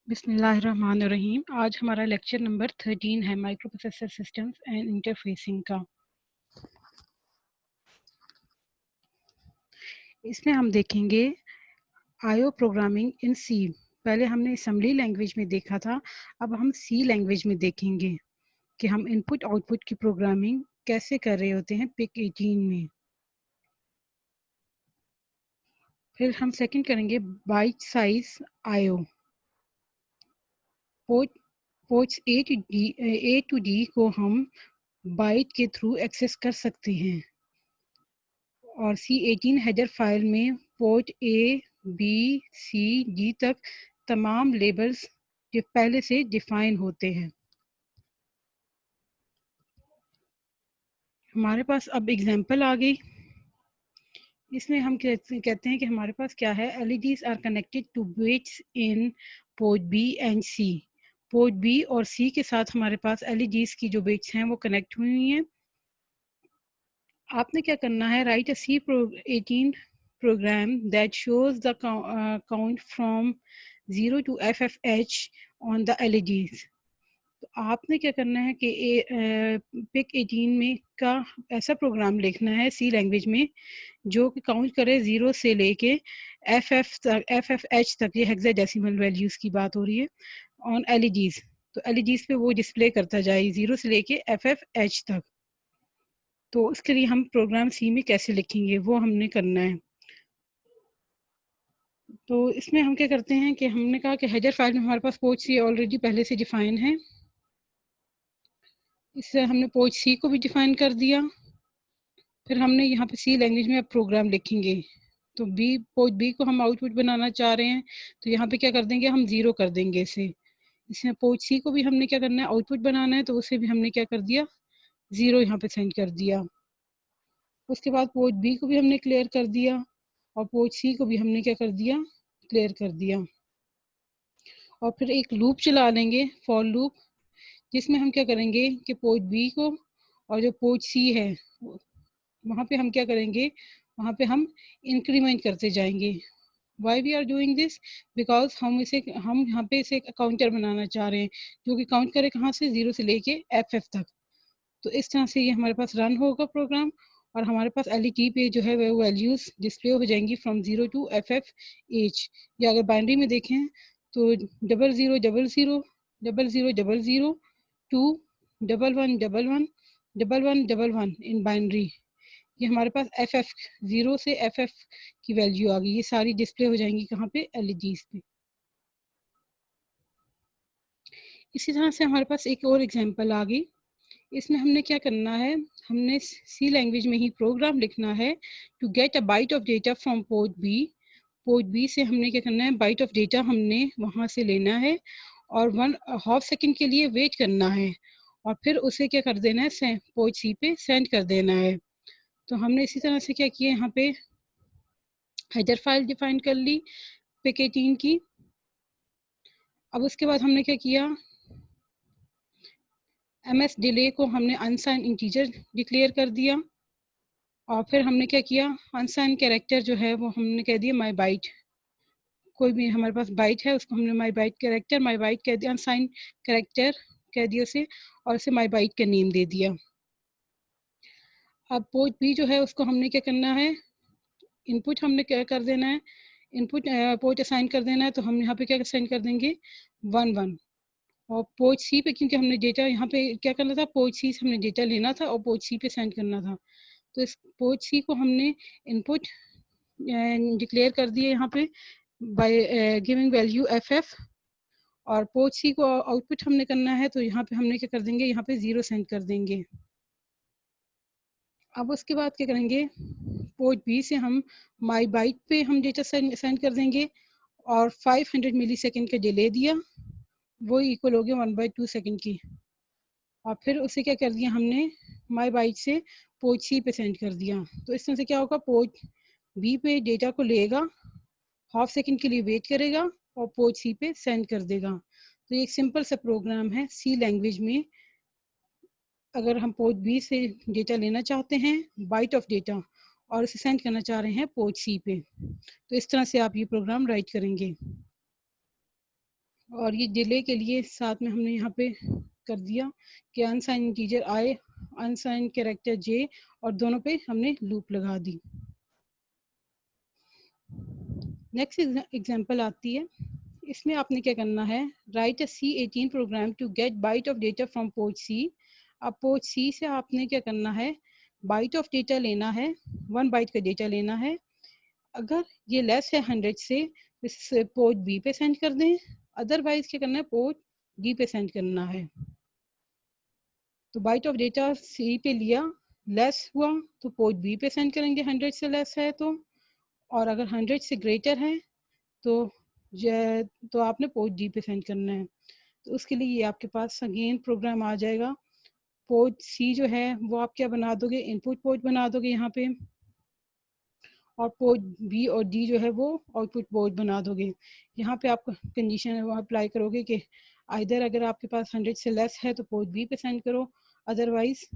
बिस्मिल्लाहिर्रहमानिर्रहीम। आज हमारा लेक्चर नंबर 13 है micro processor systems and interfacing का। इसमें हम देखेंगे आईओ प्रोग्रामिंग इन सी। पहले हमने असेंबली लैंग्वेज में देखा था, अब हम सी लैंग्वेज में देखेंगे कि हम इनपुट आउटपुट की प्रोग्रामिंग कैसे कर रहे होते हैं पिक 18 में। फिर हम सेकंड करेंगे byte size IO. Ports A to D को हम बाइट के थ्रू एक्सेस कर सकते हैं और C18 हेडर फाइल में port A B C D तक तमाम लेबल्स जो पहले से डिफाइन होते हैं। हमारे पास अब एग्जांपल आ गई। इसमें हम कहते हैं कि हमारे पास क्या है, LEDs are connected to bits in port B and C. Port B और सी के साथ हमारे पास LEDs की जो बिट्स हैं वो कनेक्ट हुई हैं। आपने क्या करना है, write a C18 program that shows the count from 0 to FFH on the LEDs। तो आपने क्या करना है कि पिक 18 में का ऐसा प्रोग्राम लिखना है सी लैंग्वेज में जो कि काउंट करे 0 से लेके FFH तक। ये हेक्साडेसिमल वैल्यूज की बात हो रही है ऑन LEDs। तो LEDs पे वो डिस्प्ले करता जाए 0 से लेके FFH तक। तो उसके लिए हम प्रोग्राम सी में कैसे लिखेंगे वो हमने करना है। तो इसमें हम क्या करते हैं कि हमने कहा कि हेडर फाइल में हमारे पास पोर्ट सी ऑलरेडी पहले से डिफाइन है। इससे हमने पोर्ट सी को भी डिफाइन कर दिया। फिर हमने यहाँ पे सी लैंग्वेज में अब प्रोग्राम लिखेंगे। तो पोर्ट बी को हम आउटपुट बनाना चाह रहे हैं, तो यहाँ पे क्या कर देंगे, हम 0 कर देंगे इसे। इसमें पोर्ट सी को भी हमने क्या करना है, आउटपुट बनाना है, तो उसे भी हमने क्या कर दिया, 0 यहाँ पे सेंड कर दिया। उसके बाद पोर्ट बी को भी हमने क्लियर कर दिया और पोर्ट सी को भी हमने क्या कर दिया, क्लियर कर दिया। और फिर एक लूप चला लेंगे, फॉर लूप, जिसमें हम क्या करेंगे कि पोर्ट बी को और जो पोर्ट सी है वहाँ पे हम क्या करेंगे, वहाँ पे हम इंक्रीमेंट करते जाएंगे। Why we are doing this, because हम यहाँ पे इसे काउंटर बनाना चाह रहे हैं जो कि काउंट करे कहाँ से, 0 से लेके FF तक। तो इस तरह से ये हमारे पास रन होगा प्रोग्राम और हमारे पास LED पे जो है वो वैल्यूज डिस्प्ले हो जाएंगी फ्रॉम 0 टू FFH। या अगर बाइनरी में देखें तो 0000 टू 1111 इन बाइनरी। ये हमारे पास FF 0 से FF की वैल्यू आ गई। ये सारी डिस्प्ले हो जाएंगी कहाँ पे, LEDs पे। इसी तरह से हमारे पास एक और एग्जांपल आ गई। इसमें हमने क्या करना है, हमने सी लैंग्वेज में ही प्रोग्राम लिखना है to get a byte of data from port B. Port B से हमने क्या करना है, बाइट ऑफ डेटा हमने वहाँ से लेना है और 1/2 सेकंड के लिए वेट करना है और फिर उसे क्या कर देना है, पोर्ट सी पे सेंड कर देना है। तो हमने इसी तरह से क्या किया, यहाँ पे हेडर फाइल डिफाइन कर ली पिक 18 की। अब उसके बाद हमने क्या किया, MS डिले को हमने अनसाइन इंटीजर डिक्लेयर कर दिया और फिर हमने क्या किया, अनसाइन कैरेक्टर जो है वो हमने कह दिया माई बाइट। कोई भी हमारे पास बाइट है उसको हमने माई बाइट कैरेक्टर, माई बाइट कह दिया, अनसाइन कैरेक्टर कह दिया उसे और उसे माई बाइट का नेम दे दिया। अब पोर्ट बी जो है उसको हमने क्या करना है, इनपुट हमने क्या कर देना है, इनपुट पोर्ट असाइन कर देना है। तो हम यहाँ पे क्या असाइन कर देंगे, 1 और पोर्ट सी पे क्योंकि हमने डेटा यहाँ पे क्या करना था, पोर्ट सी से हमने डेटा लेना था और पोर्ट सी पे सेंड करना था। तो इस पोर्ट सी को हमने इनपुट डिक्लेयर कर दिए यहाँ पे बाय गिविंग वैल्यू FF और पोर्ट सी को आउटपुट हमने करना है। तो यहाँ पे हमने क्या कर देंगे, यहाँ पे 0 सेंड कर देंगे। अब उसके बाद क्या करेंगे, पोर्ट बी से हम माई बाइट पे हम डेटा सेंड कर देंगे और 500 मिली सेकेंड का डिले दिया, वो इक्वल हो गया 1/2 सेकेंड की। और फिर उसे क्या कर दिया हमने, माई बाइट से पोर्ट सी पे सेंड कर दिया। तो इस तरह से क्या होगा, पोर्ट बी पे डेटा को लेगा, 1/2 सेकेंड के लिए वेट करेगा और पोर्ट सी पे सेंड कर देगा। तो ये एक सिंपल सा प्रोग्राम है सी लैंग्वेज में। अगर हम पोर्ट बी से डेटा लेना चाहते हैं, बाइट ऑफ डेटा, और उसे सेंड करना चाह रहे हैं पोर्ट सी पे, तो इस तरह से आप ये प्रोग्राम राइट करेंगे। और ये डिले के लिए साथ में हमने यहाँ पे कर दिया कि अनसाइन इंटीजर आई, अनसाइन कैरेक्टर जे, और दोनों पे हमने लूप लगा दी। नेक्स्ट एग्जांपल आती है, इसमें आपने क्या करना है, write a C18 program to get byte of data from port C. अब पोर्ट सी से आपने क्या करना है, बाइट ऑफ डेटा लेना है, 1 बाइट का डेटा लेना है। अगर ये लेस है 100 से, इस पोर्ट बी पे सेंड कर दें, अदरवाइज क्या करना है, पोर्ट डी पे सेंड करना है। तो बाइट ऑफ डेटा सी पे लिया, लेस हुआ तो पोर्ट बी पे सेंड करेंगे 100 से लेस है तो, और अगर 100 से ग्रेटर है तो तो आपने पोर्ट डी पे सेंड करना है। तो उसके लिए ये आपके पास अगेन प्रोग्राम आ जाएगा। पोर्ट सी जो है वो आप क्या बना दोगे, इनपुट पोर्ट बना दोगे यहाँ पे, और पोर्ट बी और डी जो है वो आउटपुट पोर्ट बना दोगे। यहाँ पे आप कंडीशन अप्लाई करोगे कि आइदर अगर आपके पास 100 से लेस है तो पोर्ट बी पे सेंड करो, अदरवाइज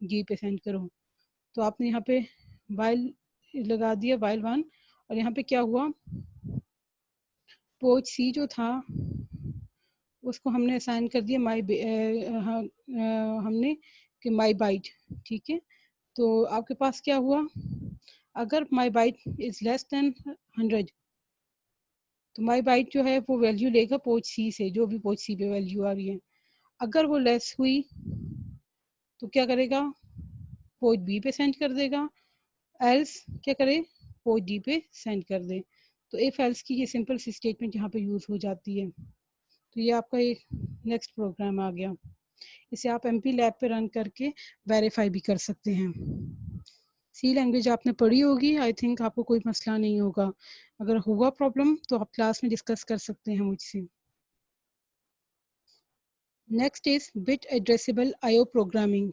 डी पे सेंड करो। तो आपने यहाँ पे वाइल लगा दिया, वाइल 1, और यहाँ पे क्या हुआ, पोर्ट सी जो था उसको हमने असाइन कर दिया हमने कि माई बाइट, ठीक है। तो आपके पास क्या हुआ, अगर माई बाइट इज लेस देन 100 तो माई बाइट जो है वो वैल्यू लेगा पोर्ट सी से, जो भी पोर्ट सी पे वैल्यू आ रही है। अगर वो लेस हुई तो क्या करेगा, पोर्ट बी पे सेंड कर देगा, एल्स क्या करे, पोर्ट डी पे सेंड कर दे। तो इफ एल्स की ये सिंपल सी स्टेटमेंट यहाँ पे यूज हो जाती है। तो ये आपका एक नेक्स्ट प्रोग्राम आ गया। इसे आप MP लैब पे रन करके वेरीफाई भी कर सकते हैं। सी लैंग्वेज आपने पढ़ी होगी, आई थिंक आपको कोई मसला नहीं होगा। अगर होगा प्रॉब्लम तो आप क्लास में डिस्कस कर सकते हैं मुझसे। Next is bit addressable IO programming.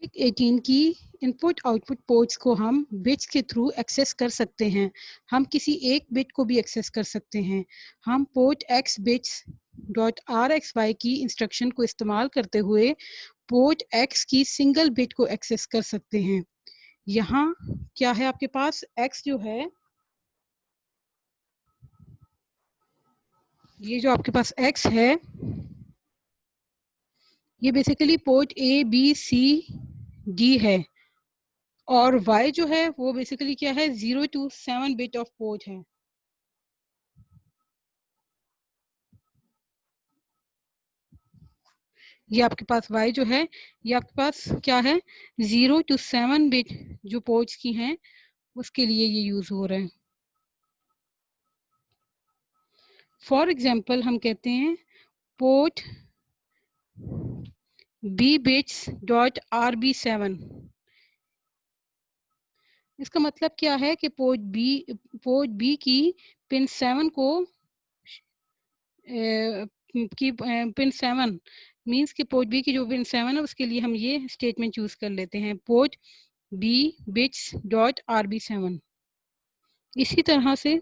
Bit 18 की इनपुट आउटपुट पोर्ट्स को हम बिट्स के थ्रू एक्सेस कर सकते हैं। हम किसी एक बिट को भी एक्सेस कर सकते हैं। हम पोर्ट x बिट्स .rxy की इंस्ट्रक्शन को इस्तेमाल करते हुए पोर्ट x की सिंगल बिट को एक्सेस कर सकते हैं। यहाँ क्या है आपके पास, x जो है, ये जो आपके पास x है ये basically port A B C D है, और y जो है वो बेसिकली क्या है, 0 to 7 बिट ऑफ पोर्ट है। ये आपके पास y जो है ये आपके पास क्या है, 0 to 7 बिट जो पोर्ट्स की हैं उसके लिए ये यूज हो रहा है। फॉर एग्जांपल हम कहते हैं पोर्ट B_bits.RB7। इसका मतलब क्या है कि पोर्ट बी की पिन 7 को पिन 7 मींस कि पोर्ट बी की जो पिन 7 है उसके लिए हम ये स्टेटमेंट यूज कर लेते हैं, पोर्ट B_bits.RB7। इसी तरह से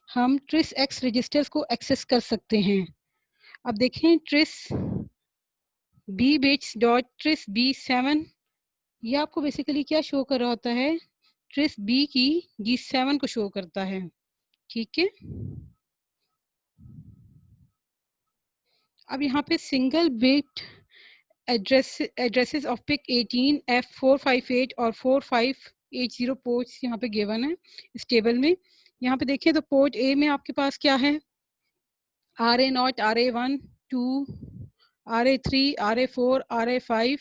हम ट्रिस एक्स रजिस्टर्स को एक्सेस कर सकते हैं। अब देखें ट्रिस B_bits.tris_B7, ये आपको बेसिकली क्या शो कर रहा होता है, ट्रिस बी की G7 को शो करता है, ठीक है। अब यहाँ पे single bit addresses of PIC 18 F458 और 4580 पोर्ट्स यहाँ पे गिवन है इस टेबल में। यहाँ पे देखिए तो पोर्ट ए में आपके पास क्या है, RA0, RA1, 2, RA3, RA4, RA5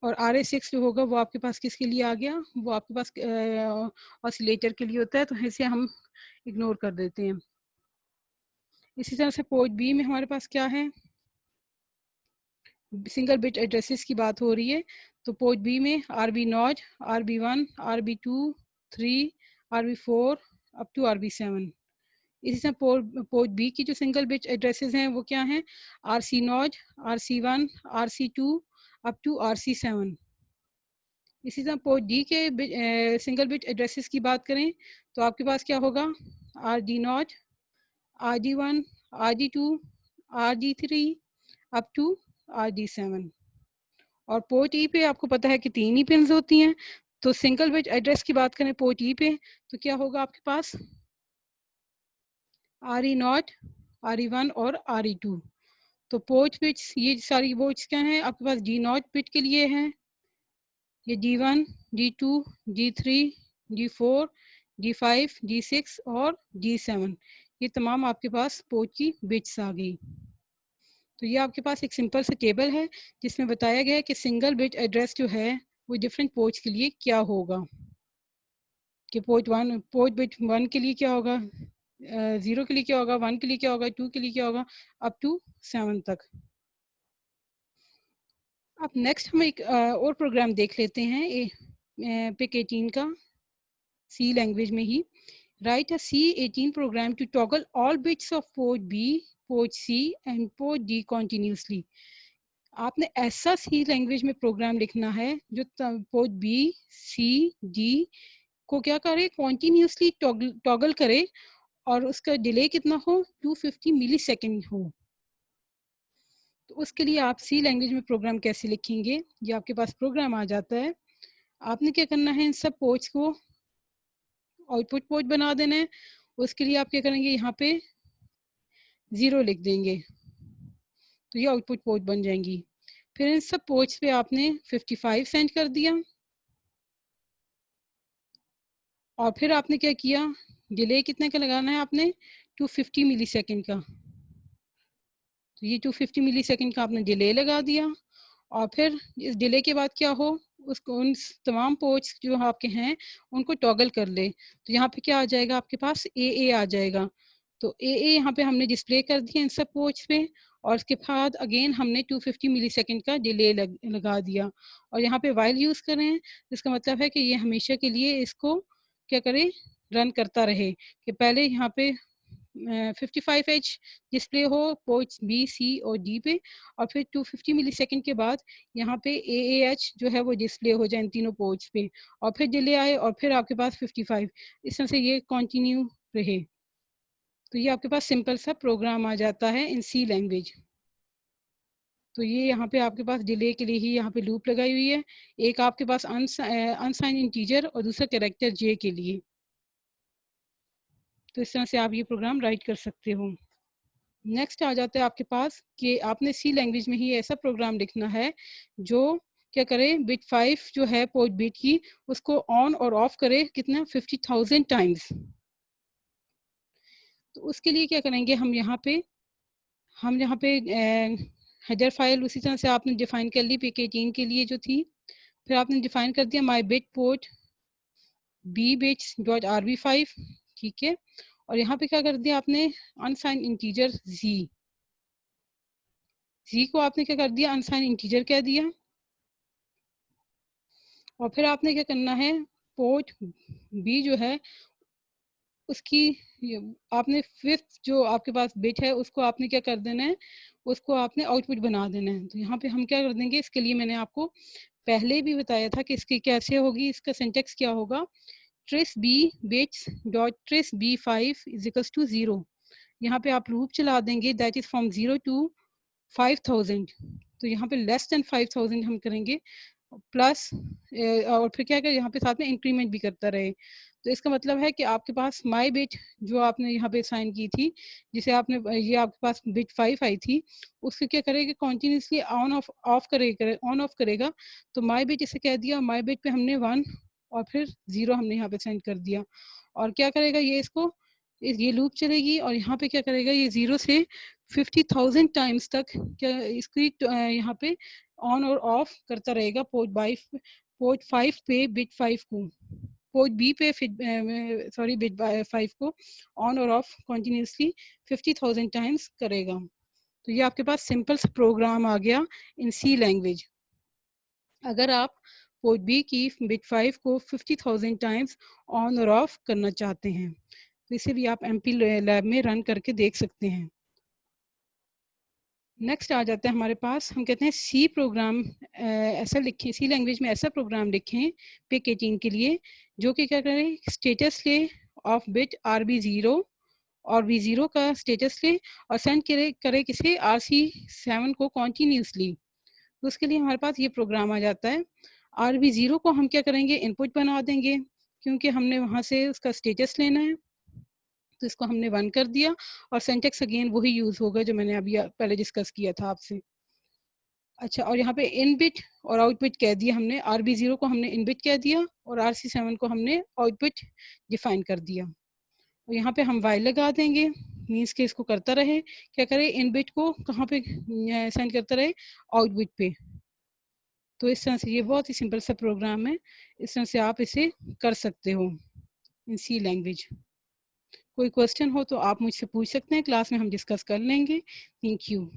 और RA6 जो होगा वो आपके पास किसके लिए आ गया, वो आपके पास ऑसिलेटर के लिए होता है, तो इसे हम इग्नोर कर देते हैं। इसी तरह से पोर्ट बी में हमारे पास क्या है, सिंगल बिट एड्रेसेस की बात हो रही है, तो पोर्ट बी में RB0, RB1, RB2, 3, RB4 up to RB7। इसी तरह पोर्ट बी की जो सिंगल बिट एड्रेसेस हैं वो क्या हैं, RC0, RC1, RC2 up to RC7। इसी तरह पोर्ट डी के सिंगल बिट एड्रेसेस की बात करें तो आपके पास क्या होगा, RD0, RD1, RD2, RD3 up to RD7। और पोर्ट ई पे आपको पता है कि 3 ही पिन्स होती हैं, तो सिंगल बिट एड्रेस की बात करें पोर्ट ई पे, तो क्या होगा आपके पास RE0, RE1 और RE2। तो पोर्ट बिट्स ये सारी बिट्स क्या हैं आपके पास, G0 बिट के लिए हैं, ये G1, G2, G3, G4, G5, G6 और G7, ये तमाम आपके पास पोर्ट की बिट्स आ गई। तो ये आपके पास एक सिंपल सा टेबल है जिसमें बताया गया है कि सिंगल बिट एड्रेस जो है वो डिफरेंट पोर्ट्स के लिए क्या होगा, कि पोर्ट बिट 1 के लिए क्या होगा, 0 के लिए क्या होगा, 1 के लिए क्या होगा, 2 के लिए क्या होगा, अप टू 7 तक। अब नेक्स्ट हम एक और प्रोग्राम देख लेते हैं पिक 18 का, सी लैंग्वेज में ही। Write a C18 program to toggle all bits of port B, port C and port D continuously. आपने ऐसा सी लैंग्वेज में प्रोग्राम लिखना है जो पोर्ट बी, सी, डी को क्या करे, कॉन्टिन्यूसली टॉगल करे और उसका डिले कितना हो, 250 मिली सेकेंड हो। तो उसके लिए आप सी लैंग्वेज में प्रोग्राम कैसे लिखेंगे, ये आपके पास प्रोग्राम आ जाता है। आपने क्या करना है, इन सब पोर्ट्स को आउटपुट पोर्ट बना देना है। उसके लिए आप क्या करेंगे, यहाँ पे 0 लिख देंगे तो ये आउटपुट पोर्ट बन जाएंगी। फिर इन सब पोर्ट्स पे आपने 55 सेंड कर दिया और फिर आपने क्या किया, डिले कितने का लगाना है आपने, 250 मिली सेकेंड का। तो ये 250 मिली सेकेंड का आपने डिले लगा दिया और फिर इस डिले के बाद क्या हो, उसको उन तमाम पोर्ट्स जो आपके हैं उनको टॉगल कर ले। तो यहाँ पे क्या आ जाएगा आपके पास, AA आ जाएगा। तो AA यहाँ पे हमने डिस्प्ले कर दिया इन सब पोर्ट्स पे और उसके बाद अगेन हमने 250 मिली सेकेंड का डिले लगा दिया और यहाँ पे वाइल यूज़ करें, इसका मतलब है कि ये हमेशा के लिए इसको क्या करे, रन करता रहे, कि पहले यहाँ पे 55H डिस्प्ले हो पोर्ट्स बी, सी और डी पे और फिर 250 मिली सेकेंड के बाद यहाँ पे AAH जो है वो डिस्प्ले हो जाए इन तीनों पोर्ट्स पे और फिर डिले आए और फिर आपके पास 55, इस तरह से ये कंटिन्यू रहे। तो ये आपके पास सिंपल सा प्रोग्राम आ जाता है इन सी लैंग्वेज। तो ये यहाँ पे आपके पास डिले के लिए ही यहाँ पे लूप लगाई हुई है, एक आपके पास अनसाइन इंटीजर और दूसरा कैरेक्टर जे के लिए। तो इस तरह से आप ये प्रोग्राम राइट कर सकते हो। नेक्स्ट आ जाता है आपके पास कि आपने सी लैंग्वेज में ही ऐसा प्रोग्राम लिखना है जो क्या करे, बिट 5 जो है पोर्ट बिट की उसको ऑन और ऑफ करे कितना, 50,000 टाइम्स। तो उसके लिए क्या करेंगे, हम यहाँ पे हेडर फाइल उसी तरह से आपने डिफाइन कर ली पिक 18 के लिए जो थी। फिर आपने डिफाइन कर दिया my bit port B bits dot RB5, ठीक है। और यहाँ पे क्या कर दिया आपने, अनसाइन इंटीजर जी को आपने क्या कर दिया, अनसाइन इंटीजर कह दिया। और फिर आपने क्या करना है, पोर्ट बी जो है उसकी आपने फिफ्थ जो आपके पास बिट है उसको आपने क्या कर देना है, उसको आपने आउटपुट बना देना है। तो यहाँ पे हम क्या कर देंगे, इसके लिए मैंने आपको पहले भी बताया था कि इसकी कैसे होगी, इसका सिंटेक्स क्या होगा, TRIS B bits dot TRIS B5 is equals to 0। यहाँ पे आप लूप चला देंगे दैट इज फ्रॉम 0 टू 5000। तो यहाँ पे लेस देन 5000 हम करेंगे प्लस और फिर क्या करें, यहाँ पे साथ में इंक्रीमेंट भी करता रहे। तो इसका मतलब है कि आपके पास माई बिट जो आपने यहाँ पे साइन की थी, जिसे आपने ये आपके पास बिट 5 आई थी, उससे क्या करेगा, कॉन्टिन्यूसली ऑन ऑफ करेगा। तो माई बिट इसे कह दिया, माई बिट पे हमने 1 और फिर 0 हमने यहाँ पे सेंड कर दिया और क्या करेगा ये, इसको ये लूप चलेगी और यहाँ पे क्या करेगा, ये 0 से 50,000 टाइम्स तक क्या इसकी यहाँ पे ऑन और ऑफ करता रहेगा पोर्ट 5 पे बिट 5 को, पोर्ट बी पे सॉरी बिट 5 को ऑन और ऑफ कंटिन्यूसली 50,000 टाइम्स करेगा। तो ये आपके पास सिंपल सा प्रोग्राम आ गया इन सी लैंग्वेज। अगर आप पोर्ट बी की बिट 5 को 50,000 टाइम्स ऑन और ऑफ करना चाहते हैं तो इसे भी आप MP लैब में रन करके देख सकते हैं। नेक्स्ट आ जाता है हमारे पास, हम कहते हैं सी प्रोग्राम ऐसा लिखें, सी लैंग्वेज में ऐसा प्रोग्राम लिखें पिक 18 के लिए जो कि क्या करें, status lay off bit RB0 और B0 का स्टेटस ले और सेंड करे किसे, RC7 को कॉन्टीन्यूसली। तो उसके लिए हमारे पास ये प्रोग्राम आ जाता है। RB0 को हम क्या करेंगे, इनपुट बना देंगे, क्योंकि हमने वहाँ से उसका स्टेटस लेना है। तो इसको हमने 1 कर दिया और सिंटैक्स अगेन वही यूज़ होगा जो मैंने अभी पहले डिस्कस किया था आपसे। अच्छा, और यहाँ पे इन बिट और आउट बिट कह दिया हमने, RB0 को हमने इन बिट कह दिया और RC7 को हमने आउट बिट डिफाइन कर दिया। और यहाँ पे हम वाइल लगा देंगे, मीन्स कि इसको करता रहे, क्या करे, इन बिट को कहाँ पे सेंड करता रहे, आउट बिट पे। तो इस तरह से ये बहुत ही सिंपल सा प्रोग्राम है, इस तरह से आप इसे कर सकते हो इन सी लैंग्वेज। कोई क्वेश्चन हो तो आप मुझसे पूछ सकते हैं, क्लास में हम डिस्कस कर लेंगे। Thank you.